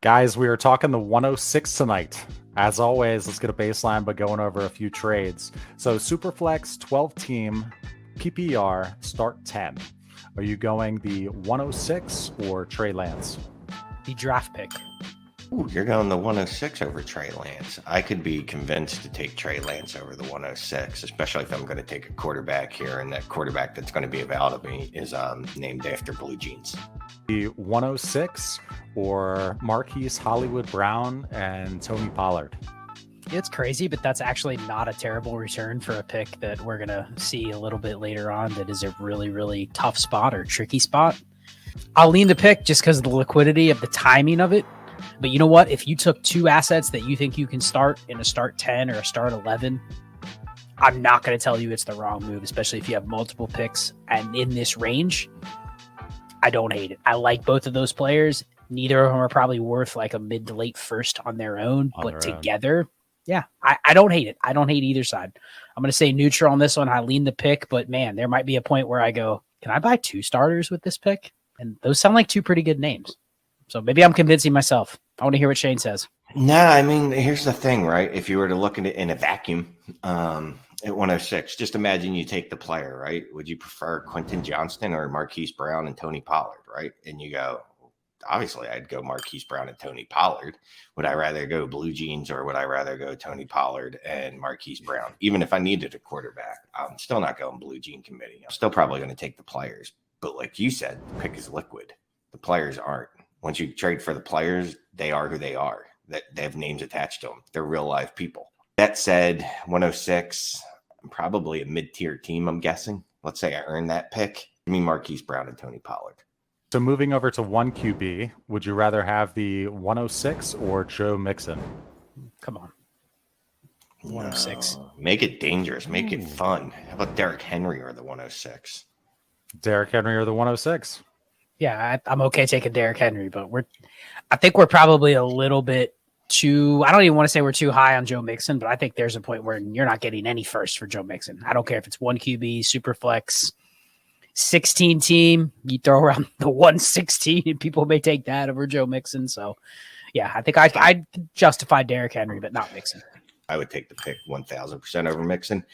Guys, we are talking the 106 tonight. As always, let's get a baseline by going over a few trades. So Superflex 12 team PPR start 10. Are you going the 106 or Trey Lance? The draft pick. Ooh, you're going the 106 over Trey Lance. I could be convinced to take Trey Lance over the 106, especially if I'm going to take a quarterback here, and that quarterback that's going to be available to me is named after blue jeans. The 106 or Marquise Hollywood Brown and Tony Pollard? It's crazy, but that's actually not a terrible return for a pick that we're going to see a little bit later on that is a really, really tough spot or tricky spot. I'll lean the pick just because of the liquidity of the timing of it. But you know what? If you took two assets that you think you can start in a start 10 or a start 11, I'm not going to tell you it's the wrong move, especially if you have multiple picks. And in this range, I don't hate it. I like both of those players. Neither of them are probably worth like a mid to late first on their own, but together, yeah, I don't hate it. I don't hate either side. I'm going to say neutral on this one. I lean the pick, but man, there might be a point where I go, can I buy two starters with this pick? And those sound like two pretty good names. So maybe I'm convincing myself. I want to hear what Shane says. No, I mean, here's the thing, right? If you were to look at it in a vacuum at 106, just imagine you take the player, right? Would you prefer Quentin Johnston or Marquise Brown and Tony Pollard, right? And you go, obviously, I'd go Marquise Brown and Tony Pollard. Would I rather go blue jeans or would I rather go Tony Pollard and Marquise Brown? Even if I needed a quarterback, I'm still not going blue jean committee. I'm still probably going to take the players. But like you said, the pick is liquid. The players aren't. Once you trade for the players, they are who they are. That they have names attached to them. They're real live people. That said, 106, I'm probably a mid-tier team, I'm guessing. Let's say I earned that pick. Give me Marquise Brown and Tony Pollard. So moving over to 1 QB, would you rather have the 106 or Joe Mixon? Come on. 106. No, make it dangerous. Make it fun. How about Derrick Henry or the 106? Derrick Henry or the 106? Yeah, I'm okay taking Derrick Henry, but I think we're probably a little bit too, I don't even want to say we're too high on Joe Mixon, but I think there's a point where you're not getting any first for Joe Mixon. I don't care if it's 1 QB, Superflex, 16 team, you throw around the 116 and people may take that over Joe Mixon. So yeah, I think I'd justify Derrick Henry, but not Mixon. I would take the pick 1,000% over Mixon,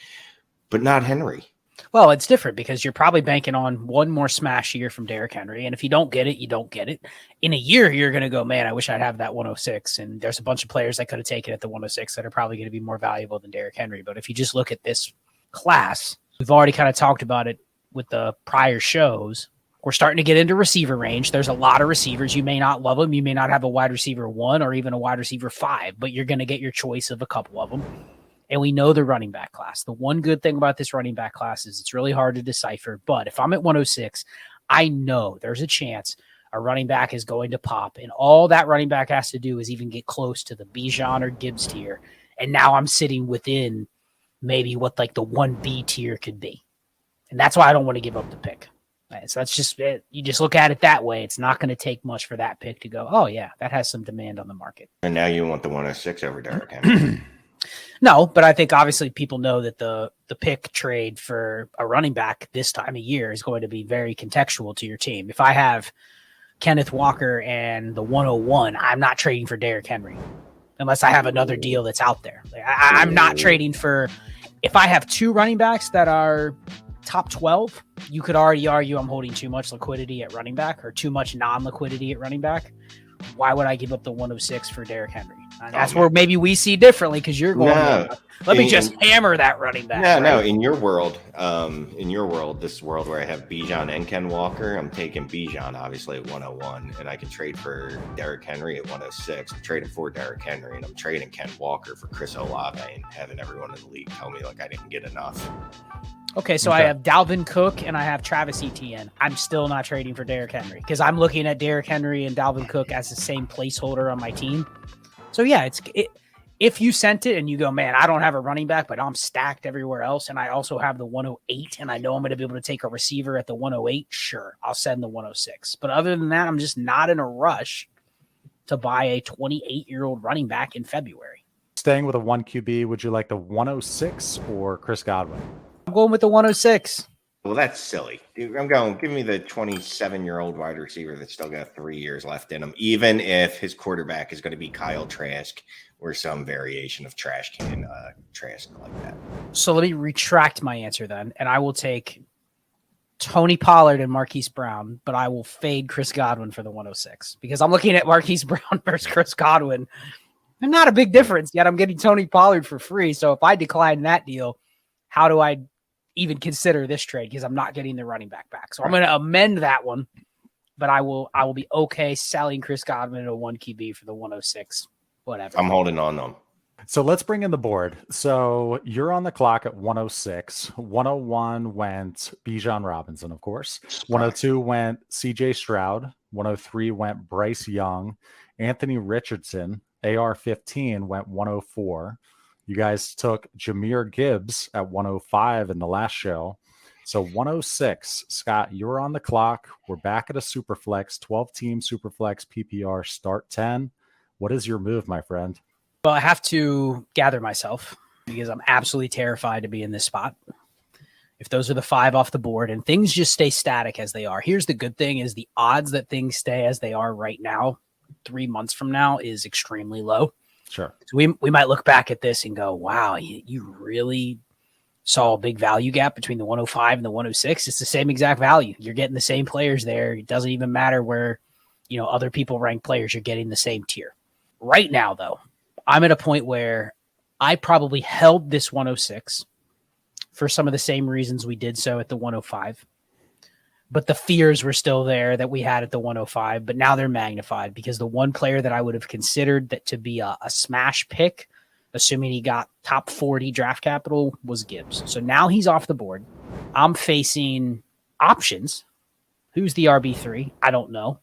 but not Henry. Well, it's different because you're probably banking on one more smash year from Derrick Henry. And if you don't get it, you don't get it. In a year, you're going to go, man, I wish I'd have that 106. And there's a bunch of players that could have taken at the 106 that are probably going to be more valuable than Derrick Henry. But if you just look at this class, we've already kind of talked about it with the prior shows. We're starting to get into receiver range. There's a lot of receivers. You may not love them. You may not have a wide receiver 1 or even a wide receiver 5, but you're going to get your choice of a couple of them. And we know the running back class. The one good thing about this running back class is it's really hard to decipher. But if I'm at 106, I know there's a chance a running back is going to pop. And all that running back has to do is even get close to the Bijan or Gibbs tier. And now I'm sitting within maybe what like the 1B tier could be. And that's why I don't want to give up the pick. Right, so that's just it. You just look at it that way. It's not going to take much for that pick to go, oh, yeah, that has some demand on the market. And now you want the 106 over Derrick Henry. No, but I think obviously people know that the pick trade for a running back this time of year is going to be very contextual to your team. If I have Kenneth Walker and the 101, I'm not trading for Derrick Henry unless I have another deal that's out there. I'm not trading for – if I have two running backs that are top 12, you could already argue I'm holding too much liquidity at running back or too much non-liquidity at running back. Why would I give up the 106 for Derrick Henry? That's where maybe we see differently because you're going, let me just hammer that running back. No, right? No. In your world, this world where I have Bijan and Ken Walker, I'm taking Bijan obviously at 101, and I can trade for Derrick Henry at 106. I'm trading for Derrick Henry, and I'm trading Ken Walker for Chris Olave, and having everyone in the league tell me like I didn't get enough. Okay, so I have Dalvin Cook and I have Travis Etienne. I'm still not trading for Derrick Henry because I'm looking at Derrick Henry and Dalvin Cook as the same placeholder on my team. So yeah, if you sent it and you go, man, I don't have a running back, but I'm stacked everywhere else, and I also have the 108, and I know I'm going to be able to take a receiver at the 108, sure, I'll send the 106. But other than that, I'm just not in a rush to buy a 28-year-old running back in February. Staying with a 1 QB, would you like the 106 or Chris Godwin? I'm going with the 106. Well, that's silly. Dude, I'm going, give me the 27-year-old wide receiver that's still got 3 years left in him, even if his quarterback is going to be Kyle Trask or some variation of Trask like that. So let me retract my answer then, and I will take Tony Pollard and Marquise Brown, but I will fade Chris Godwin for the 106 because I'm looking at Marquise Brown versus Chris Godwin. And not a big difference, yet I'm getting Tony Pollard for free. So if I decline that deal, how do I even consider this trade? Because I'm not getting the running back. So I'm going to amend that one, but I will be okay selling Chris Godwin at a 1 QB for the 106, whatever. I'm holding on them. So let's bring in the board. So you're on the clock at 106. 101 went Bijan Robinson, of course. 102 went CJ Stroud. 103 went Bryce Young. Anthony Richardson, AR-15, went 104. You guys took Jahmyr Gibbs at 105 in the last show. So 106, Scott, you're on the clock. We're back at a Superflex, 12-team Superflex PPR start 10. What is your move, my friend? Well, I have to gather myself because I'm absolutely terrified to be in this spot. If those are the 5 off the board and things just stay static as they are, here's the good thing is the odds that things stay as they are right now, 3 months from now, is extremely low. Sure. So we might look back at this and go, wow, you really saw a big value gap between the 105 and the 106. It's the same exact value. You're getting the same players there. It doesn't even matter where, other people rank players. You're getting the same tier. Right now, though, I'm at a point where I probably held this 106 for some of the same reasons we did so at the 105. But the fears were still there that we had at the 105, but now they're magnified because the one player that I would have considered that to be a smash pick, assuming he got top 40 draft capital, was Gibbs. So now he's off the board. I'm facing options. Who's the RB3? I don't know,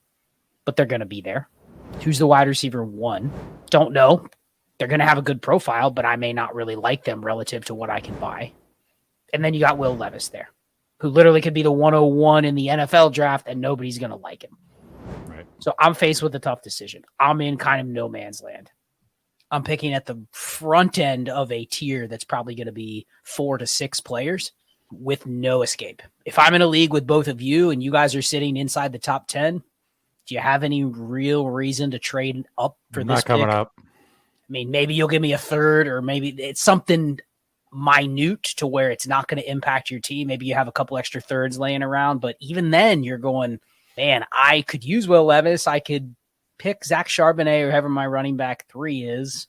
but they're going to be there. Who's the wide receiver 1? Don't know. They're going to have a good profile, but I may not really like them relative to what I can buy. And then you got Will Levis there, who literally could be the 101 in the NFL draft, and nobody's going to like him. Right. So I'm faced with a tough decision. I'm in kind of no man's land. I'm picking at the front end of a tier that's probably going to be 4 to 6 players with no escape. If I'm in a league with both of you and you guys are sitting inside the top 10, do you have any real reason to trade up for this Not coming pick? up. I mean, maybe you'll give me a third, or maybe it's something minute to where it's not going to impact your team. Maybe you have a couple extra thirds laying around, but even then you're going, man, I could use Will Levis. I could pick Zach Charbonnet or whoever my running back 3 is.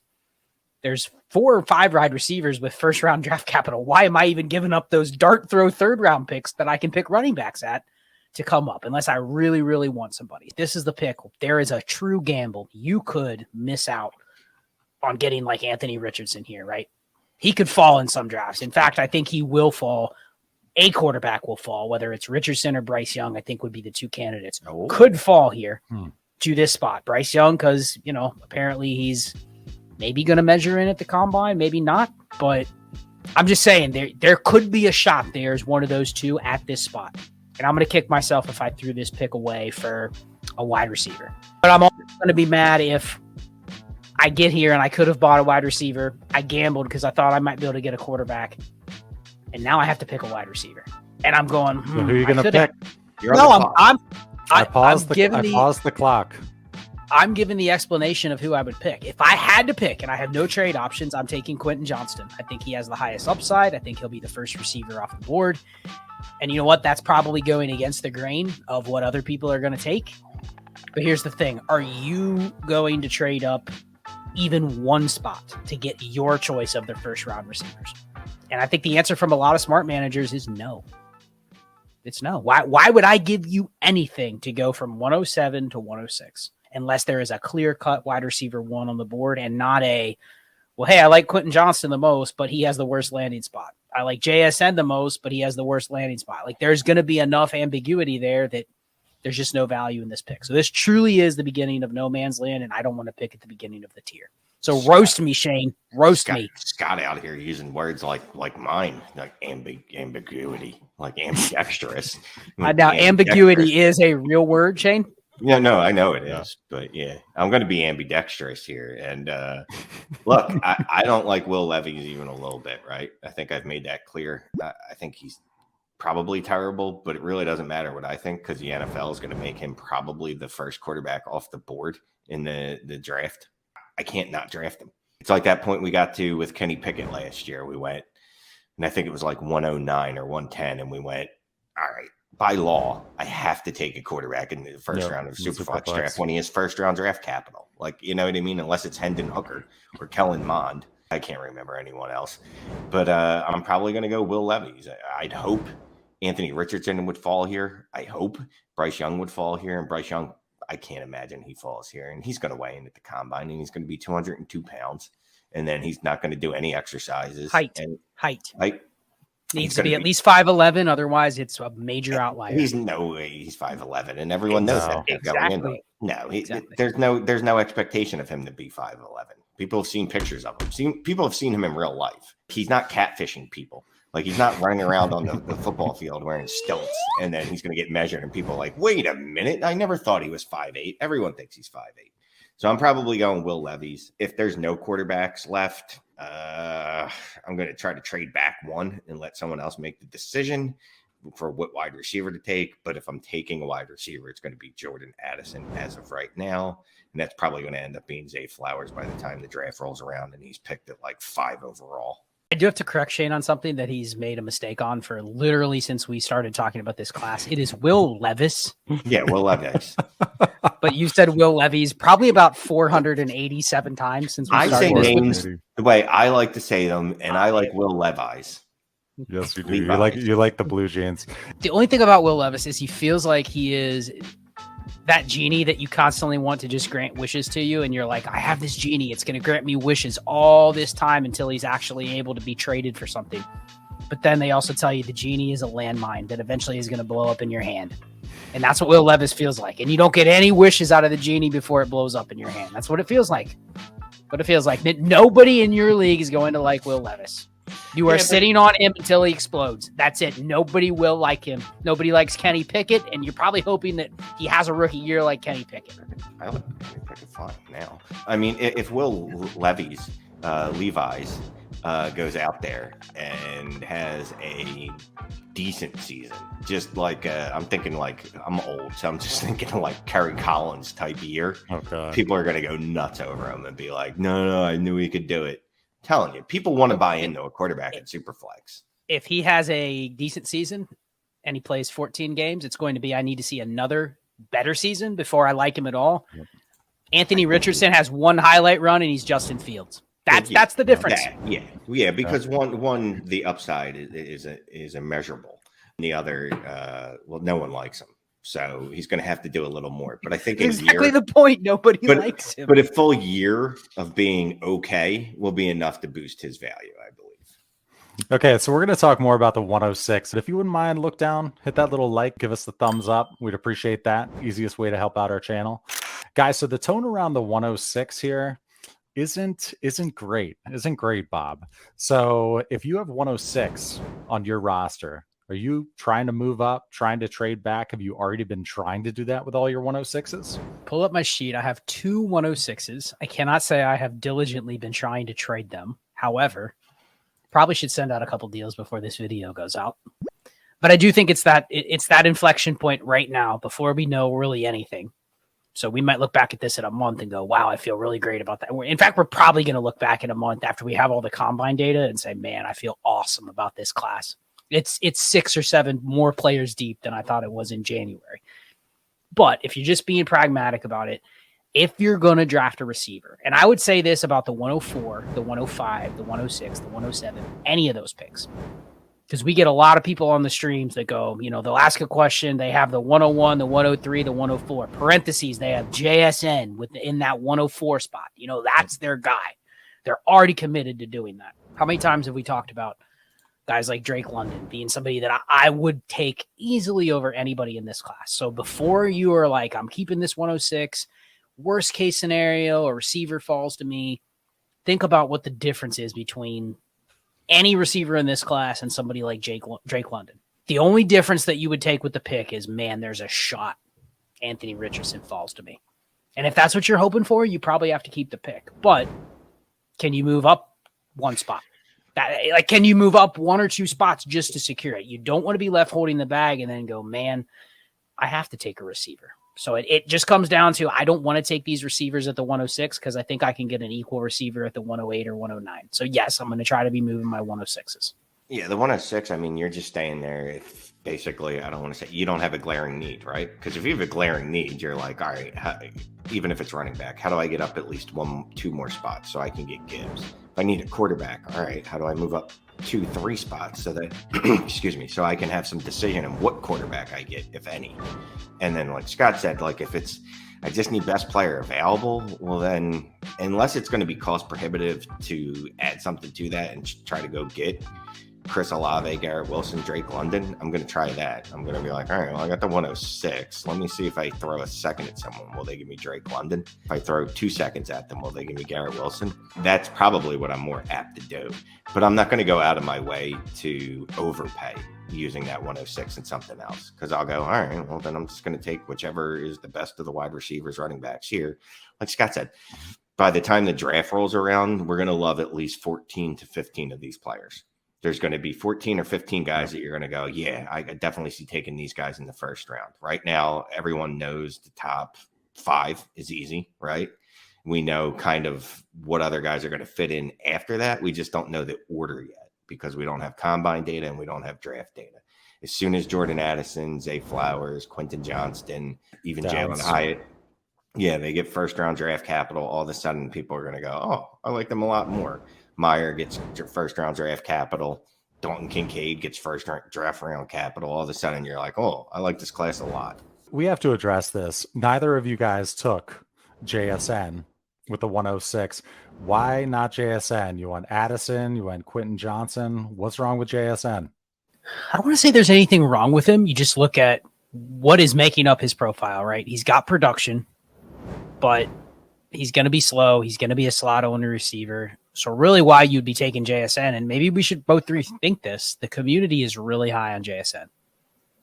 There's 4 or 5 wide receivers with first round draft capital. Why am I even giving up those dart throw third round picks that I can pick running backs at to come up unless I really, really want somebody? This is the pick. There is a true gamble. You could miss out on getting like Anthony Richardson here, right? He could fall in some drafts. In fact, I think he will fall. A quarterback will fall, whether it's Richardson or Bryce Young, I think would be the 2 candidates. Oh. Could fall here to this spot. Bryce Young, because, apparently he's maybe going to measure in at the combine, maybe not. But I'm just saying there could be a shot there's one of those 2 at this spot. And I'm going to kick myself if I threw this pick away for a wide receiver. But I'm also going to be mad if I get here and I could have bought a wide receiver. I gambled because I thought I might be able to get a quarterback. And now I have to pick a wide receiver. And I'm going, So who are you going to pick? I paused the clock. I'm giving the explanation of who I would pick. If I had to pick and I have no trade options, I'm taking Quentin Johnston. I think he has the highest upside. I think he'll be the first receiver off the board. And you know what? That's probably going against the grain of what other people are going to take. But here's the thing. Are you going to trade up even one spot to get your choice of the first round receivers? And I think the answer from a lot of smart managers is no. It's no. Why would I give you anything to go from 107 to 106 unless there is a clear-cut wide receiver 1 on the board and not a, well, hey, I like Quentin Johnston the most, but he has the worst landing spot. I like JSN the most, but he has the worst landing spot. Like, there's going to be enough ambiguity there that there's just no value in this pick. So this truly is the beginning of no man's land, and I don't want to pick at the beginning of the tier. So roast me, Shane. Roast me. Scott out here using words like mine, like ambiguity, like ambidextrous. Now, ambiguity is a real word, Shane? Yeah, no, I know it is. But yeah, I'm going to be ambidextrous here. And look, I don't like Will Levis even a little bit, right? I think I've made that clear. I think he's probably terrible, but it really doesn't matter what I think because the NFL is going to make him probably the first quarterback off the board in the draft. I can't not draft him. It's like that point we got to with Kenny Pickett last year. We went, and I think it was like 109 or 110, and we went, all right, by law, I have to take a quarterback in the first round of Superflex draft when he has first round draft capital. Like, you know what I mean? Unless it's Hendon Hooker or Kellen Mond. I can't remember anyone else. But I'm probably going to go Will Levis. I'd hope Anthony Richardson would fall here. I hope Bryce Young would fall here. And Bryce Young, I can't imagine he falls here. And he's going to weigh in at the combine, and he's going to be 202 pounds. And then he's not going to do any exercises. Height. Needs to be at least 5'11", otherwise it's a major outlier. He's no way he's 5'11", and everyone knows that. Exactly. There's no expectation of him to be 5'11". People have seen pictures of him. People have seen him in real life. He's not catfishing people. Like, he's not running around on the football field wearing stilts, and then he's going to get measured, and people are like, wait a minute, I never thought he was 5'8". Everyone thinks he's 5'8". So I'm probably going Will Levis. If there's no quarterbacks left, I'm going to try to trade back one and let someone else make the decision for what wide receiver to take. But if I'm taking a wide receiver, it's going to be Jordan Addison as of right now. And that's probably going to end up being Zay Flowers by the time the draft rolls around and he's picked at like 5 overall. I do have to correct Shane on something that he's made a mistake on for literally since we started talking about this class. It is Will Levis. Yeah, Will Levis. But you said Will Levis probably about 487 times since we started. I say names the way I like to say them, and I like Will Levis. Yes, you do. You like the Blue Jeans. The only thing about Will Levis is he feels like he is that genie that you constantly want to just grant wishes to you, and you're like, I have this genie. It's going to grant me wishes all this time until he's actually able to be traded for something. But then they also tell you the genie is a landmine that eventually is going to blow up in your hand. And that's what Will Levis feels like. And you don't get any wishes out of the genie before it blows up in your hand. That's what it feels like. Nobody in your league is going to like Will Levis. You are sitting on him until he explodes. That's it. Nobody will like him. Nobody likes Kenny Pickett, and you're probably hoping that he has a rookie year like Kenny Pickett. I like Kenny Pickett fine now. I mean, if Will Levis goes out there and has a decent season, just like I'm thinking like I'm old, so I'm just thinking like Kerry Collins type year. Okay. People are going to go nuts over him and be like, no, I knew he could do it. Telling you, people want to buy into a quarterback in Superflex. If he has a decent season and he plays 14 games, it's going to be, I need to see another better season before I like him at all. Yep. Anthony Richardson has one highlight run and he's Justin Fields. That's the difference. Because one the upside is immeasurable. And the other, no one likes him. So he's going to have to do a little more. But I think exactly the point. Nobody likes him. But a full year of being okay will be enough to boost his value, I believe. Okay, so we're going to talk more about the 106. If you wouldn't mind, look down, hit that little like, give us the thumbs up. We'd appreciate that. Easiest way to help out our channel. Guys, so the tone around the 106 here isn't great. Isn't great, Bob. So if you have 106 on your roster, are you trying to move up, trying to trade back? Have you already been trying to do that with all your 106s? Pull up my sheet. I have 2 106s. I cannot say I have diligently been trying to trade them. However, probably should send out a couple deals before this video goes out. But I do think it's that inflection point right now before we know really anything. So we might look back at this in a month and go, wow, I feel really great about that. In fact, we're probably going to look back in a month after we have all the combine data and say, man, I feel awesome about this class. It's 6 or 7 more players deep than I thought it was in January. But if you're just being pragmatic about it, if you're going to draft a receiver, and I would say this about the 104, the 105, the 106, the 107, any of those picks, because we get a lot of people on the streams that go, they'll ask a question. They have the 101, the 103, the 104. Parentheses, they have JSN within that 104 spot. That's their guy. They're already committed to doing that. How many times have we talked about guys like Drake London being somebody that I would take easily over anybody in this class? So before you are like, I'm keeping this 106, worst case scenario, a receiver falls to me, think about what the difference is between any receiver in this class and somebody like Drake London. The only difference that you would take with the pick is, man, there's a shot Anthony Richardson falls to me. And if that's what you're hoping for, you probably have to keep the pick. But can you move up one spot? That, like, can you move up 1 or 2 spots just to secure it? You don't want to be left holding the bag and then go, man, I have to take a receiver. So it just comes down to, I don't want to take these receivers at the 106 because I think I can get an equal receiver at the 108 or 109. So yes, I'm going to try to be moving my 106s. Yeah, the 106, I mean, you're just staying there if basically, I don't want to say you don't have a glaring need, right? Because if you have a glaring need, you're like, all right, even if it's running back, how do I get up at least 2 more spots so I can get Gibbs? If I need a quarterback, all right, how do I move up 2, 3 spots so that, excuse me, so I can have some decision on what quarterback I get, if any. And then, like Scott said, like if it's, I just need best player available, well then, unless it's going to be cost prohibitive to add something to that and try to go get Chris Olave, Garrett Wilson, Drake London, I'm going to try that. I'm going to be like, all right, well, I got the 106. Let me see if I throw a second at someone. Will they give me Drake London? If I throw 2 seconds at them, will they give me Garrett Wilson? That's probably what I'm more apt to do. But I'm not going to go out of my way to overpay using that 106 and something else, because I'll go, all right, well, then I'm just going to take whichever is the best of the wide receivers, running backs here. Like Scott said, by the time the draft rolls around, we're going to love at least 14 to 15 of these players. There's going to be 14 or 15 guys that you're going to go, yeah, I definitely see taking these guys in the first round. Right now, everyone knows the top 5 is easy, right? We know kind of what other guys are going to fit in after that. We just don't know the order yet because we don't have combine data and we don't have draft data. As soon as Jordan Addison, Zay Flowers, Quentin Johnston, even Jalen Hyatt, yeah, they get first round draft capital, all of a sudden people are going to go, oh, I like them a lot more. Meyer gets first round draft capital. Dalton Kincaid gets first draft round capital. All of a sudden you're like, oh, I like this class a lot. We have to address this. Neither of you guys took JSN with the 106. Why not JSN? You want Addison, you want Quentin Johnson. What's wrong with JSN? I don't want to say there's anything wrong with him. You just look at what is making up his profile, right? He's got production, but he's going to be slow. He's going to be a slot only receiver. So really why you'd be taking JSN, and maybe we should both rethink this, the community is really high on JSN.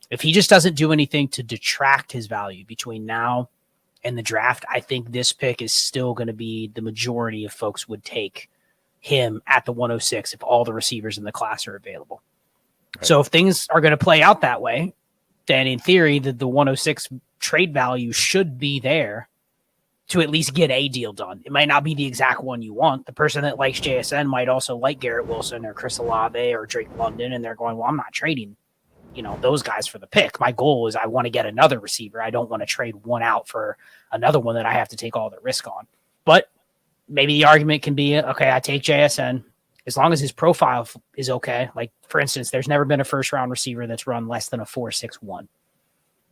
If he just doesn't do anything to detract his value between now and the draft, I think this pick is still going to be the majority of folks would take him at the 106 if all the receivers in the class are available. Right. So if things are going to play out that way, then in theory, the 106 trade value should be there to at least get a deal done. It might not be the exact one you want. The person that likes JSN might also like Garrett Wilson or Chris Olave or Drake London, and they're going, well, I'm not trading, those guys for the pick. My goal is I want to get another receiver. I don't want to trade one out for another one that I have to take all the risk on. But maybe the argument can be, okay, I take JSN as long as his profile is okay. Like, for instance, there's never been a first-round receiver that's run less than a 4.61.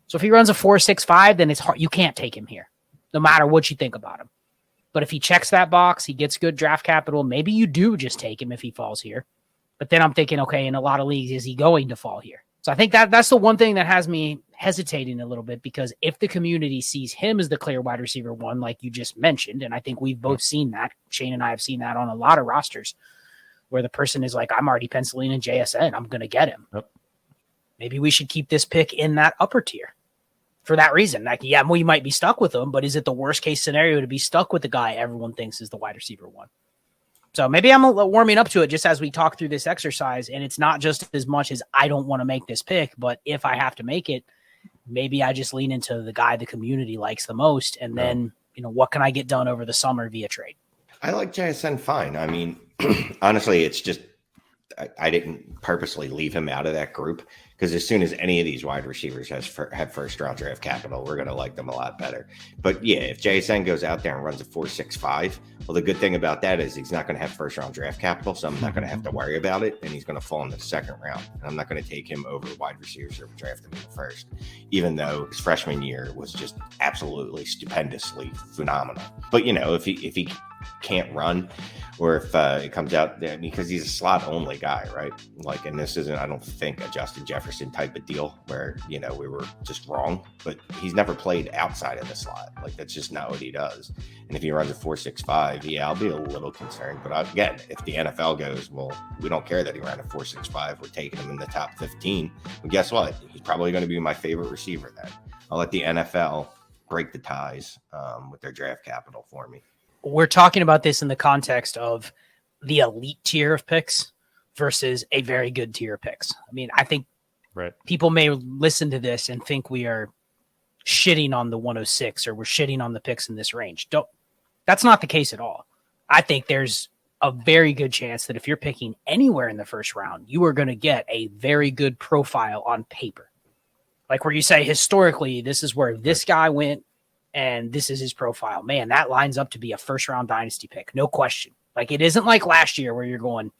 So if he runs a 4.65, then it's hard. You can't take him here, no matter what you think about him. But if he checks that box, he gets good draft capital, maybe you do just take him if he falls here. But then I'm thinking, okay, in a lot of leagues, is he going to fall here? So I think that's the one thing that has me hesitating a little bit, because if the community sees him as the clear wide receiver 1, like you just mentioned, and I think we've both seen that, Shane and I have seen that on a lot of rosters, where the person is like, I'm already penciling in JSN, I'm going to get him. Yep. Maybe we should keep this pick in that upper tier. For that reason, like, yeah, we might be stuck with him, but is it the worst case scenario to be stuck with the guy everyone thinks is the wide receiver 1? So maybe I'm warming up to it just as we talk through this exercise, and it's not just as much as I don't want to make this pick, but if I have to make it, maybe I just lean into the guy the community likes the most, and then, what can I get done over the summer via trade? I like JSN fine. I mean, honestly, it's just I didn't purposely leave him out of that group, because as soon as any of these wide receivers have first round draft capital, we're going to like them a lot better. But yeah, if JSN goes out there and runs a 4.65, well, the good thing about that is he's not going to have first round draft capital, so I'm not going to have to worry about it, and he's going to fall in the second round. And I'm not going to take him over wide receivers that were drafted in the first, even though his freshman year was just absolutely stupendously phenomenal. But if he can't run, or if it comes out there, because he's a slot only guy, right? Like, and this isn't, I don't think, a Justin Jefferson type of deal where, we were just wrong, but he's never played outside of the slot. Like, that's just not what he does. And if he runs a 4.65, yeah, I'll be a little concerned. But again, if the NFL goes, well, we don't care that he ran a 4.65, we're taking him in the top 15. But guess what? He's probably going to be my favorite receiver then. I'll let the NFL break the ties with their draft capital for me. We're talking about this in the context of the elite tier of picks. versus a very good tier picks. I mean, I think Right. people may listen to this and think we are shitting on the 106 or we're shitting on the picks in this range. That's not the case at all. I think there's a very good chance that if you're picking anywhere in the first round, you are going to get a very good profile on paper. Like where you say, historically, this is where this guy went and this is his profile. Man, that lines up to be a first round dynasty pick. No question. Like it isn't like last year where you're going,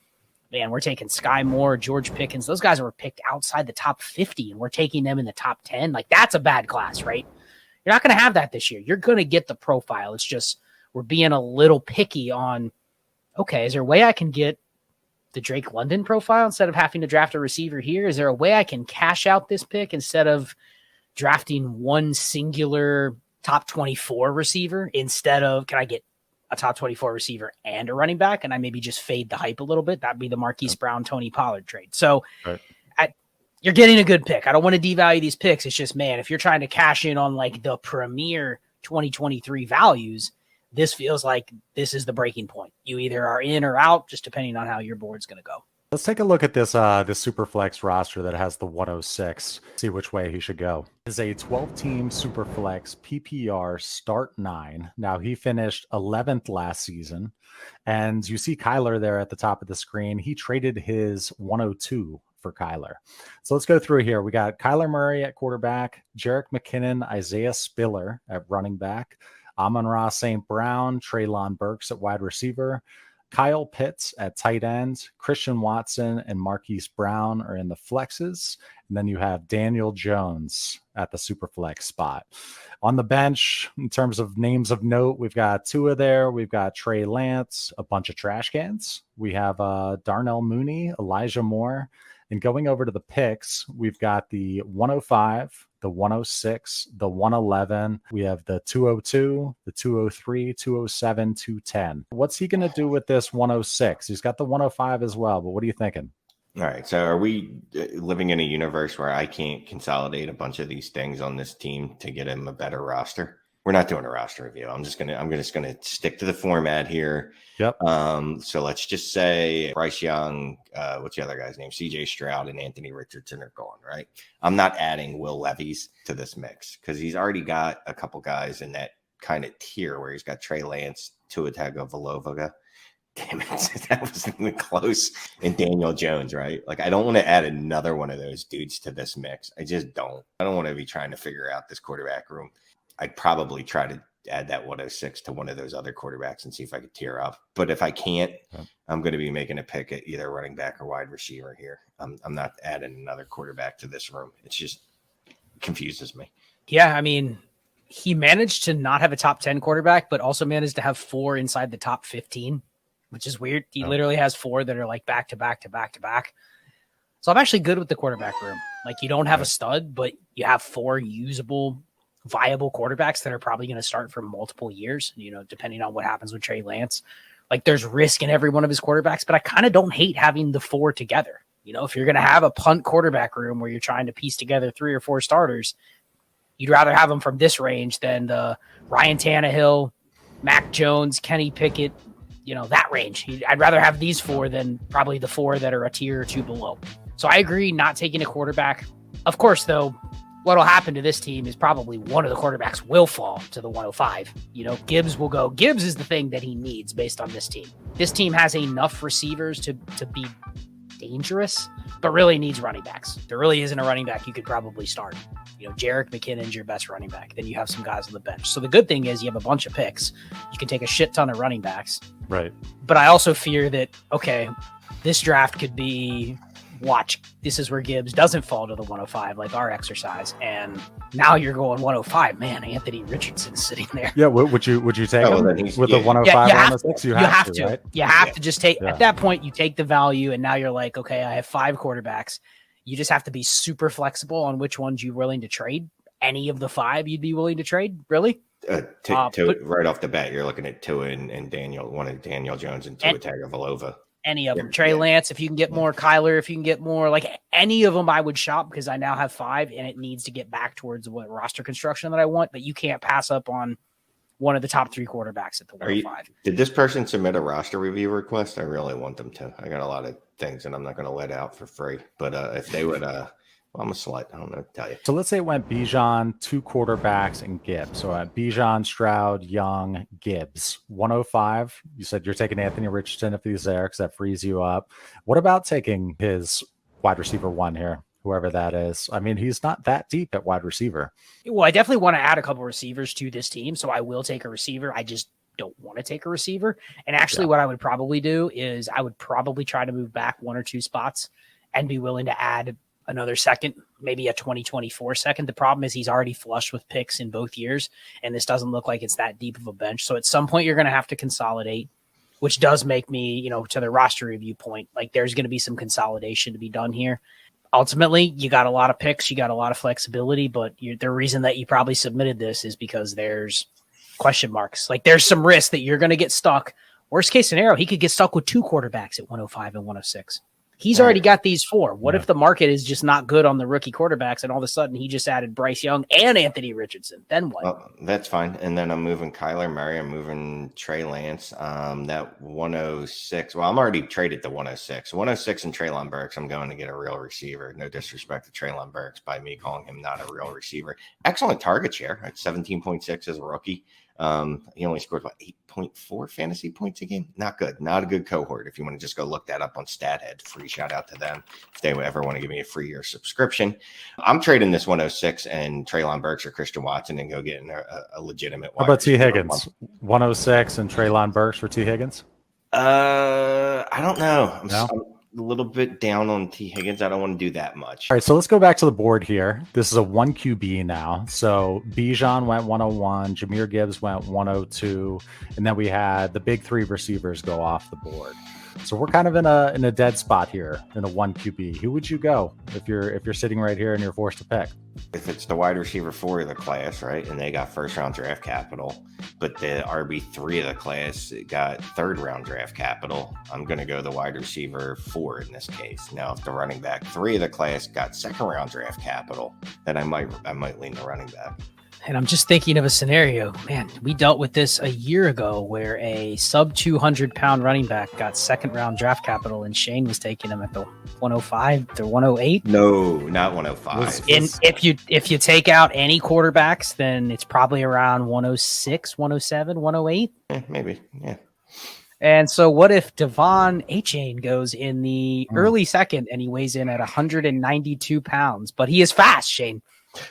man, we're taking Sky Moore, George Pickens. Those guys were picked outside the top 50 and we're taking them in the top 10. Like that's a bad class, right? You're not going to have that this year. You're going to get the profile. It's just we're being a little picky on, okay, is there a way I can get the Drake London profile instead of having to draft a receiver here? Is there a way I can cash out this pick instead of drafting one singular top 24 receiver instead of, can I get a top 24 receiver and a running back? And I maybe just fade the hype a little bit. That'd be the Marquise Brown, Tony Pollard trade. So you're getting a good pick. I don't want to devalue these picks. It's just, man, if you're trying to cash in on like the premier 2023 values, this feels like this is the breaking point. You either are in or out, just depending on how your board's going to go. Let's take a look at this Superflex roster that has the 106. See which way he should go. It's a 12-team Superflex PPR start 9. Now he finished 11th last season, and you see Kyler there at the top of the screen. He traded his 102 for Kyler. So let's go through here. We got Kyler Murray at quarterback, Jerick McKinnon, Isaiah Spiller at running back, Amon-Ra St. Brown, Treylon Burks at wide receiver, Kyle Pitts at tight end, Christian Watson and Marquise Brown are in the flexes. And then you have Daniel Jones at the super flex spot. On the bench, in terms of names of note, we've got Tua there. We've got Trey Lance, a bunch of trash cans. We have Darnell Mooney, Elijah Moore. And going over to the picks, we've got the 105, the 106, the 111. We have the 202, the 203, 207, 210. What's he going to do with this 106? He's got the 105 as well, but what are you thinking? All right. So are we living in a universe where I can't consolidate a bunch of these things on this team to get him a better roster? We're not doing a roster review. I'm just gonna stick to the format here. Yep. So let's just say Bryce Young, what's the other guy's name? CJ Stroud and Anthony Richardson are gone, right? I'm not adding Will Levis to this mix because he's already got a couple guys in that kind of tier where he's got Trey Lance, Tua Tagovailoa. Damn it, that wasn't even close. And Daniel Jones, right? Like, I don't want to add another one of those dudes to this mix. I just don't. I don't want to be trying to figure out this quarterback room. I'd probably try to add that 106 to one of those other quarterbacks and see if I could tear up. But if I can't, I'm going to be making a pick at either running back or wide receiver here. I'm not adding another quarterback to this room. It's just confuses me. Yeah, I mean, he managed to not have a top 10 quarterback, but also managed to have 4 inside the top 15, which is weird. He literally has 4 that are like back to back to back to back. So I'm actually good with the quarterback room. Like, you don't have a stud, but you have 4 usable, viable quarterbacks that are probably going to start for multiple years, you know, depending on what happens with Trey Lance. Like, there's risk in every one of his quarterbacks, but I kind of don't hate having the 4 together. You know, if you're going to have a punt quarterback room where you're trying to piece together 3 or 4 starters, you'd rather have them from this range than the Ryan Tannehill, Mac Jones, Kenny Pickett, you know, that range. I'd rather have these 4 than probably the 4 that are a tier or 2 below. So I agree, not taking a quarterback. Of course, though, what'll happen to this team is probably one of the quarterbacks will fall to the 105. You know, Gibbs will go. Gibbs is the thing that he needs based on this team. This team has enough receivers to be dangerous, but really needs running backs. There really isn't a running back you could probably start. You know, Jerick McKinnon's your best running back. Then you have some guys on the bench. So the good thing is you have a bunch of picks. You can take a shit ton of running backs. Right. But I also fear that, okay, this draft could be, watch, this is where Gibbs doesn't fall to the 105, like our exercise. And now you're going 105. Man, Anthony Richardson's sitting there. Yeah. Would you take him with the 105 106? You have to. Right? You have to just take, at that point, you take the value, and now you're like, okay, I have 5 quarterbacks. You just have to be super flexible on which ones you're willing to trade. Any of the 5 you'd be willing to trade, really? Right off the bat, you're looking at Tua and Daniel, one of Daniel Jones and Tua Tagovailoa. Any of them. Trey Lance, if you can get more. Kyler, if you can get more. Like, any of them I would shop because I now have 5, and it needs to get back towards what roster construction that I want. But you can't pass up on one of the top 3 quarterbacks at the 105. Did this person submit a roster review request? I really want them to. I got a lot of things and I'm not going to let out for free. But if they would, well, I'm a slut. I don't know what to tell you. So let's say it went Bijan, 2 quarterbacks, and Gibbs. So Bijan, Stroud, Young, Gibbs. 105. You said you're taking Anthony Richardson if he's there because that frees you up. What about taking his wide receiver 1 here? Whoever that is. I mean, he's not that deep at wide receiver. Well, I definitely want to add a couple receivers to this team, so I will take a receiver. I just don't want to take a receiver. And actually, what I would probably do is I would probably try to move back 1 or 2 spots and be willing to add another second, maybe a 2024 second. The problem is he's already flushed with picks in both years, and this doesn't look like it's that deep of a bench. So at some point, you're going to have to consolidate, which does make me, to the roster review point, like there's going to be some consolidation to be done here. Ultimately, you got a lot of picks, you got a lot of flexibility, but the reason that you probably submitted this is because there's question marks. Like there's some risk that you're going to get stuck. Worst case scenario, he could get stuck with 2 quarterbacks at 105 and 106. He's already got these 4. What if the market is just not good on the rookie quarterbacks and all of a sudden he just added Bryce Young and Anthony Richardson? Then what? Well, that's fine. And then I'm moving Kyler Murray. I'm moving Trey Lance. That 106. Well, I'm already traded to 106. 106 and Treylon Burks. I'm going to get a real receiver. No disrespect to Treylon Burks by me calling him not a real receiver. Excellent target share at 17.6 as a rookie. He only scored 8.4 fantasy points a game. Not good. Not a good cohort. If you want to just go look that up on StatHead, free shout out to them if they would ever want to give me a free year subscription. I'm trading this 106 and Treylon Burks or Christian Watson and go getting a legitimate. How about T. Higgins? 106 and Treylon Burks for T. Higgins? I don't know. I'm a little bit down on T. Higgins. I don't want to do that much. All right, so let's go back to the board here. This is a 1 QB now. So Bijan went 101, Jahmyr Gibbs went 102, and then we had the big 3 receivers go off the board. So we're kind of in a dead spot here in a 1 QB. Who would you go if you're sitting right here and you're forced to pick? If it's the wide receiver 4 of the class, right, and they got first round draft capital, but the RB3 of the class got third round draft capital, I'm going to go the wide receiver 4 in this case. Now, if the running back 3 of the class got second round draft capital, then I might lean the running back. And I'm just thinking of a scenario, man, we dealt with this a year ago where a sub 200-pound running back got second round draft capital and Shane was taking him at the 105 to 108. No, not 105. And if you take out any quarterbacks, then it's probably around 106, 107, 108. Maybe, yeah. And so what if Devon Achane goes in the early second and he weighs in at 192 pounds, but he is fast, Shane.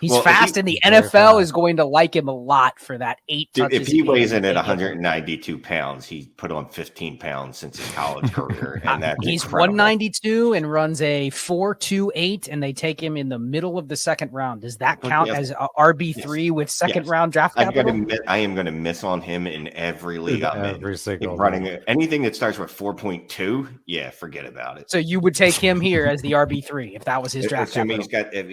He's fast, and the NFL is going to like him a lot for that 8 touches. If he weighs in at 192 pounds, he put on 15 pounds since his college career. And he's incredible. 192 and runs a 4.28, and they take him in the middle of the second round. Does that count as a RB3 with second round draft capital? I am going to miss on him in every league I'm in. Every single running anything that starts with 4.2, yeah, forget about it. So you would take him here as the RB3 if that was his draft capital.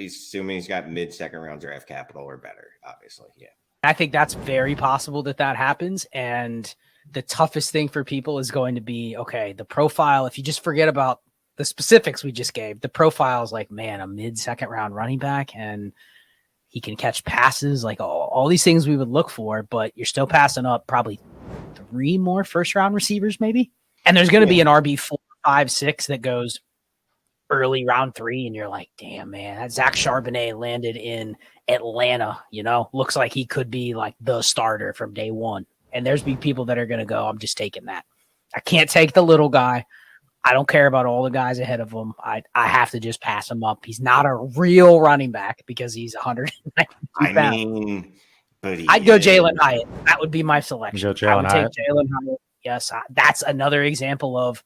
Assuming he's got mid-second round draft capital or better, obviously, yeah. I think that's very possible that happens, and the toughest thing for people is going to be, okay, the profile, if you just forget about the specifics we just gave, the profile is like, man, a mid-second round running back, and he can catch passes, like all these things we would look for, but you're still passing up probably 3 more first-round receivers maybe, and there's going to be an RB 4, 5, 6 that goes early round 3, and you're like, damn, man, that Zach Charbonnet landed in Atlanta, looks like he could be like the starter from day 1. And there's people that are going to go, I'm just taking that. I can't take the little guy. I don't care about all the guys ahead of him. I have to just pass him up. He's not a real running back because he's 190 pounds. I mean, but I'd go Jalen Hyatt. That would be my selection. I would take Jalen Hyatt. Yes, that's another example of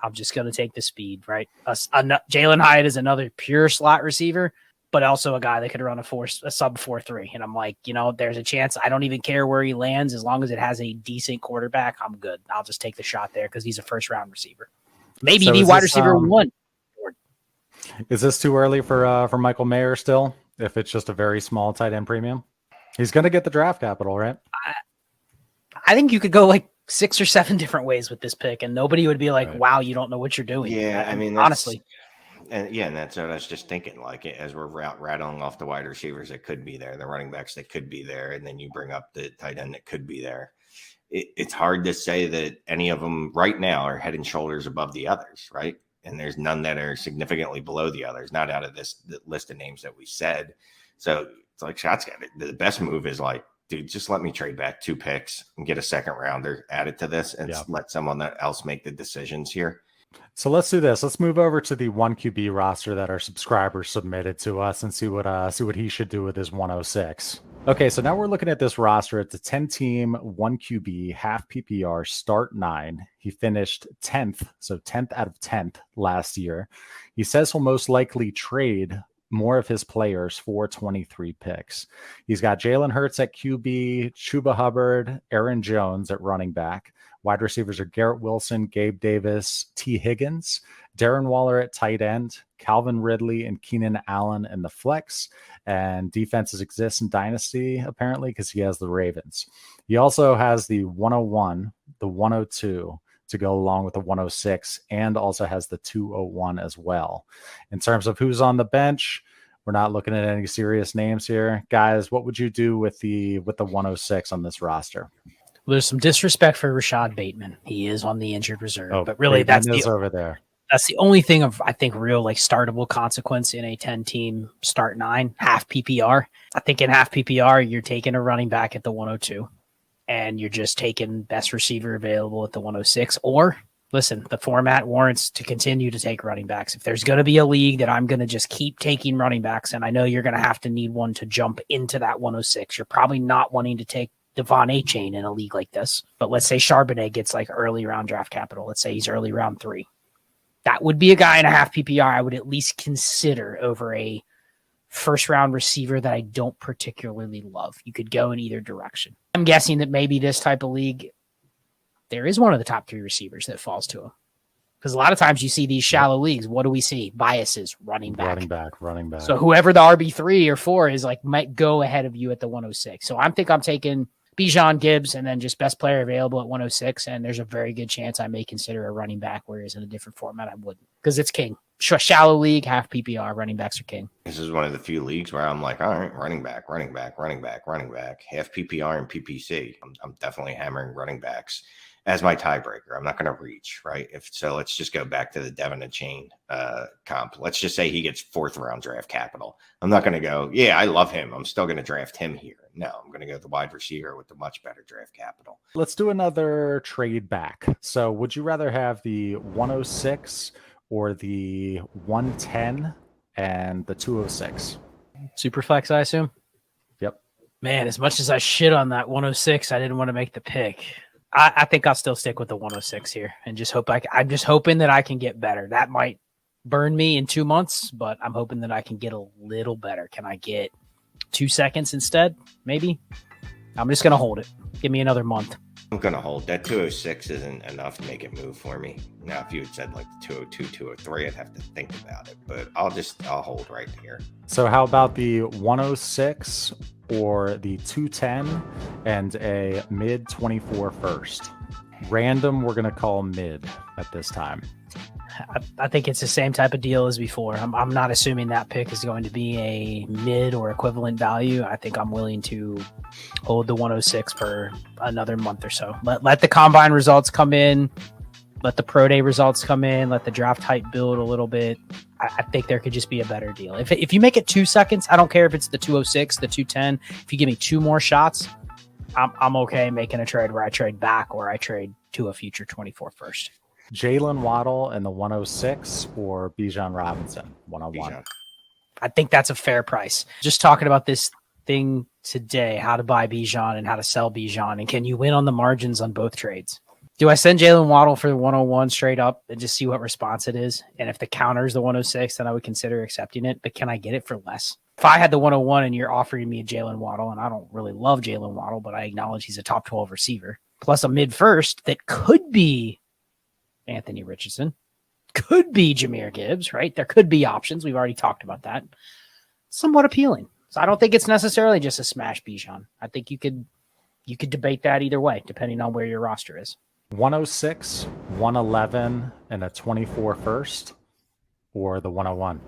I'm just going to take the speed, right? Jalen Hyatt is another pure slot receiver, but also a guy that could run a sub 4.3. And I'm like, there's a chance. I don't even care where he lands. As long as it has a decent quarterback, I'm good. I'll just take the shot there because he's a first round receiver. Maybe the wide receiver 1. Is this too early for Michael Mayer still? If it's just a very small tight end premium, he's going to get the draft capital, right? I think you could go like 6 or 7 different ways with this pick, and nobody would be like, wow, you don't know what you're doing. Yeah, I mean, honestly, And yeah, and that's what I was just thinking. Like as we're rattling off the wide receivers that could be there, the running backs that could be there, and then you bring up the tight end that could be there. It's hard to say that any of them right now are head and shoulders above the others, right? And there's none that are significantly below the others, not out of the list of names that we said. So it's like Scott's got it. The best move is like, dude, just let me trade back 2 picks and get a second rounder added to this and let someone else make the decisions here. So let's do this. Let's move over to the 1QB roster that our subscribers submitted to us and see what he should do with his 106. Okay, so now we're looking at this roster. It's a 10-team, 1QB, half PPR, start 9. He finished 10th, so 10th out of 10th last year. He says he'll most likely trade more of his players for 23 picks. He's got Jalen Hurts at QB, Chuba Hubbard, Aaron Jones at running back. Wide receivers are Garrett Wilson, Gabe Davis, T. Higgins, Darren Waller at tight end, Calvin Ridley and Keenan Allen in the flex. And defenses exist in Dynasty, apparently, because he has the Ravens. He also has the 101, the 102 to go along with the 106, and also has the 201 as well. In terms of who's on the bench, we're not looking at any serious names here. Guys, what would you do with the 106 on this roster? Well, there's some disrespect for Rashad Bateman. He is on the injured reserve, but really that's over there. That's the only thing of, I think, real like startable consequence in a 10-team start 9, half PPR. I think in half PPR, you're taking a running back at the 102 and you're just taking best receiver available at the 106. Or listen, the format warrants to continue to take running backs. If there's going to be a league that I'm going to just keep taking running backs, and I know you're going to have to need one to jump into that 106, you're probably not wanting to take Devon A-Chain in a league like this. But let's say Charbonnet gets like early round draft capital. Let's say he's early round 3. That would be a guy in a half PPR I would at least consider over a first round receiver that I don't particularly love. You could go in either direction. I'm guessing that maybe this type of league, there is one of the top 3 receivers that falls to him. Because a lot of times you see these shallow leagues. What do we see? Biases, running back. Running back. So whoever the RB3 or 4 is like might go ahead of you at the 106. So I think I'm taking Bijan, Gibbs, and then just best player available at 106, and there's a very good chance I may consider a running back, whereas in a different format I wouldn't, because it's king. Shallow league, half PPR, running backs are king. This is one of the few leagues where I'm like, all right, running back, half PPR and PPC. I'm definitely hammering running backs as my tiebreaker. I'm not going to reach, right? Let's just go back to the Devon A-Chain comp. Let's just say he gets 4th round draft capital. I'm not going to go, yeah, I love him. I'm still going to draft him here. No, I'm going to go the wide receiver with the much better draft capital. Let's do another trade back. So would you rather have the 106 or the 110 and the 206? Superflex, I assume? Yep. Man, as much as I shit on that 106, I didn't want to make the pick. I think I'll still stick with the 106 here and just hope I'm just hoping that I can get better. That might burn me in 2 months, but I'm hoping that I can get a little better. Can I get 2 seconds instead? Maybe. I'm just going to hold it. Give me another month. I'm going to hold. That 206 isn't enough to make it move for me. Now, if you had said like the 202, 203, I'd have to think about it, but I'll hold right here. So how about the 106 or the 210 and a mid 24 first? Random, we're going to call mid at this time. I think it's the same type of deal as before. I'm not assuming that pick is going to be a mid or equivalent value. I think I'm willing to hold the 106 for another month or so. Let the combine results come in. Let the pro day results come in. Let the draft hype build a little bit. I think there could just be a better deal. If you make it 2 seconds, I don't care if it's the 206, the 210. If you give me 2 more shots, I'm okay making a trade where I trade back or I trade to a future 24 first. Jalen Waddle and the 106 or Bijan Robinson 101? Bijan. I think that's a fair price. Just talking about this thing today, how to buy Bijan and how to sell Bijan, and can you win on the margins on both trades? Do I send Jalen Waddle for the 101 straight up and just see what response it is? And if the counter is the 106, then I would consider accepting it. But can I get it for less? If I had the 101 and you're offering me a Jalen Waddle, and I don't really love Jalen Waddle, but I acknowledge he's a top 12 receiver, plus a mid first that could be Anthony Richardson, could be Jahmyr Gibbs, right? There could be options. We've already talked about that. Somewhat appealing. So I don't think it's necessarily just a smash Bijan. I think you could debate that either way, depending on where your roster is. 106, 111, and a 24 first, or the 101?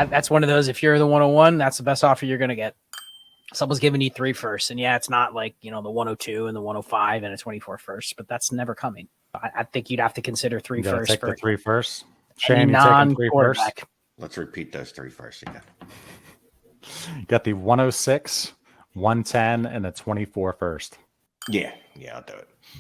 That's one of those. If you're the 101, that's the best offer you're going to get. Someone's giving you 3 firsts, and yeah, it's not like, the 102 and the 105 and a 24 first, but that's never coming. I think you'd have to consider 3 You gotta firsts take for the 3 firsts. any Shane, you taking 3 firsts? non-quarterback. Let's repeat those 3 firsts again. You got the 106, 110, and the 24 first. Yeah, I'll do it.